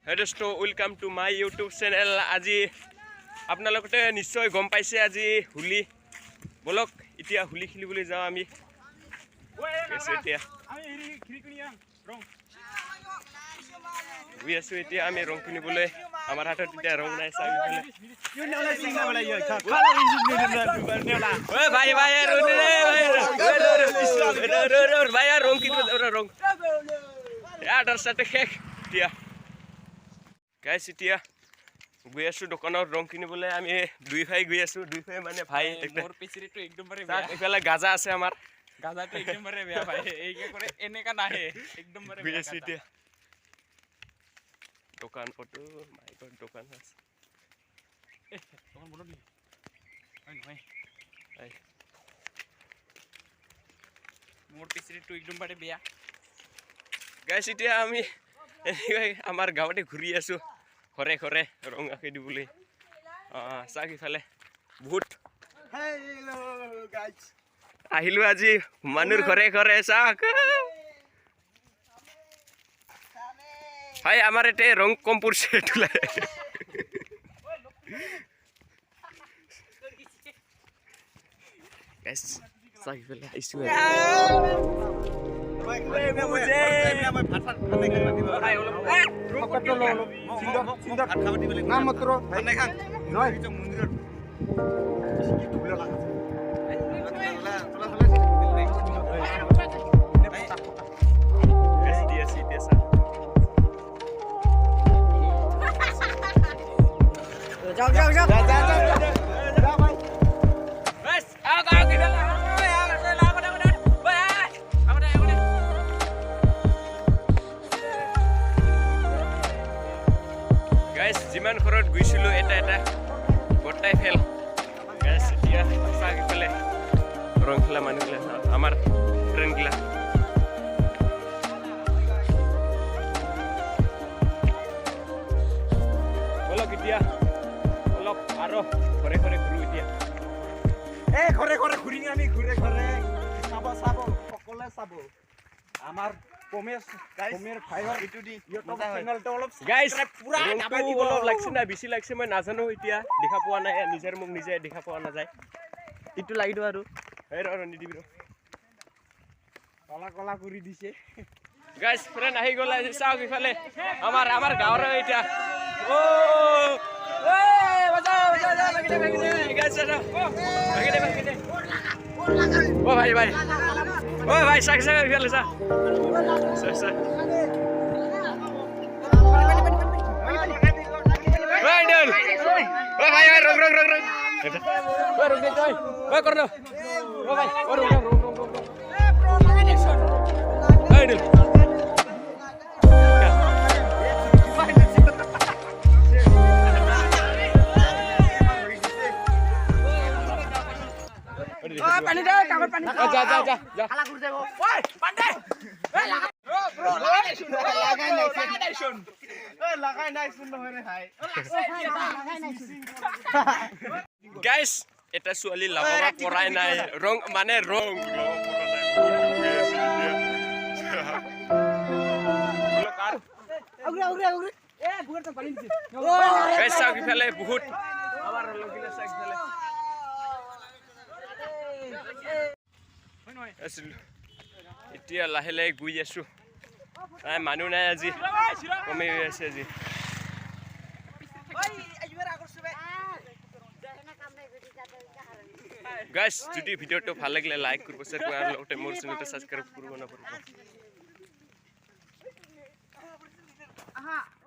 Hello, welcome to my YouTube channel. আজি আপোনালোকে নিশ্চয় গম পাইছে আজি হোলি বলক এতিয়া হোলি খেলিবলৈ যাও আমি এতিয়া এতিয়া আমি ৰং কিনিবলৈ আমাৰ হাতত এতিয়া ৰং নাই চাই ওই ভাই ভাই ভাই ৰং কিনিব ৰং ইয়াৰ সাথে শেষ এতিয়া গাইছ এতিয়া গৈ আছো দোকানত ৰং কিনিবলৈ আমি দুই ভাই গৈ আছো দুই ভাই মানে ভাই মোৰ পিছৰিটো একদমবাৰে বেয়া এফালে গাজা আছে আমাৰ গাজাটো একদমবাৰে বেয়া ভাই এইকে কৰে এনেকা নাহে একদমবাৰে বেয়া আছে এতিয়া দোকান ফটো মাই গড দোকান আছে দোকান বলো নি হয় নহয় আই মোৰ পিছৰিটো একদমবাৰে বেয়া গাইছ এতিয়া আমি আমাৰ গাঁৱতে ঘূৰি আছো ঘৰে ঘৰে ৰং আঁকি দিবলৈ চাওক ইফালে বহুত আহিলো আজি মানুহৰ ঘৰে ঘৰে চাওক ভাই আমাৰ এতে ৰং কম পৰিছে চাওক ইফালে আহিছো যিমান ঘৰত গৈছিলো এটা এটা গোটাই ফেল গাইছ এতিয়া চাওক ইফালে ৰং খেলা মানুহগিলা আমাৰ ফ্ৰেণ্ডগিলা বলক এতিয়া অলপ আৰু ঘৰে ঘৰে ঘূৰো এতিয়া ঘৰে ঘৰে ঘূৰি আমি ঘূৰে ঘৰে চাব চাব সকলোৱে চাব আমাৰ বেছি লাগছে মই নাজানো এতিয়া দেখা পোৱা নাই নিজৰ মোক নিজে দেখা পোৱা নাযায় ইটো লাগি দিওঁ আৰু নিদিবি কলা কলা কৰি দিছে গাইছ ফ্ৰেণ্ড আহি গ'ল চাওক ইফালে আমাৰ গাঁৱৰ এতিয়া ভাই ভাই ভাই চাক চাক ইফালে চা ভাই রং রং রং রং পানি দে কাগজ পানি যা যা যা যা খালা করে দেবো ওই পান্ডে এই ব্রো লাগাই নাই শুন ওই লাগাই নাই শুন নহরে ভাই লাগাই নাই শুন গাইস এটা সোয়ালি লাগাবা পরাই নাই রং মানে রং আগুরে এ বুগর তো পানি দিছে গাইস সাকি ফেলে বহুত আমার লগিলা সাকি ফেলে এতিয়া লাহে লাহে গৈ আছো মানুহ নাই আজি কমি আছে আজি গাইছ যদি ভিডিঅ'টো ভাল লাগিলে লাইক কৰিব শ্বেয়াৰ কৰিব লগতে মোৰ চেনেলটো ছাবস্ক্ৰাইব কৰিব নাপাহৰিব।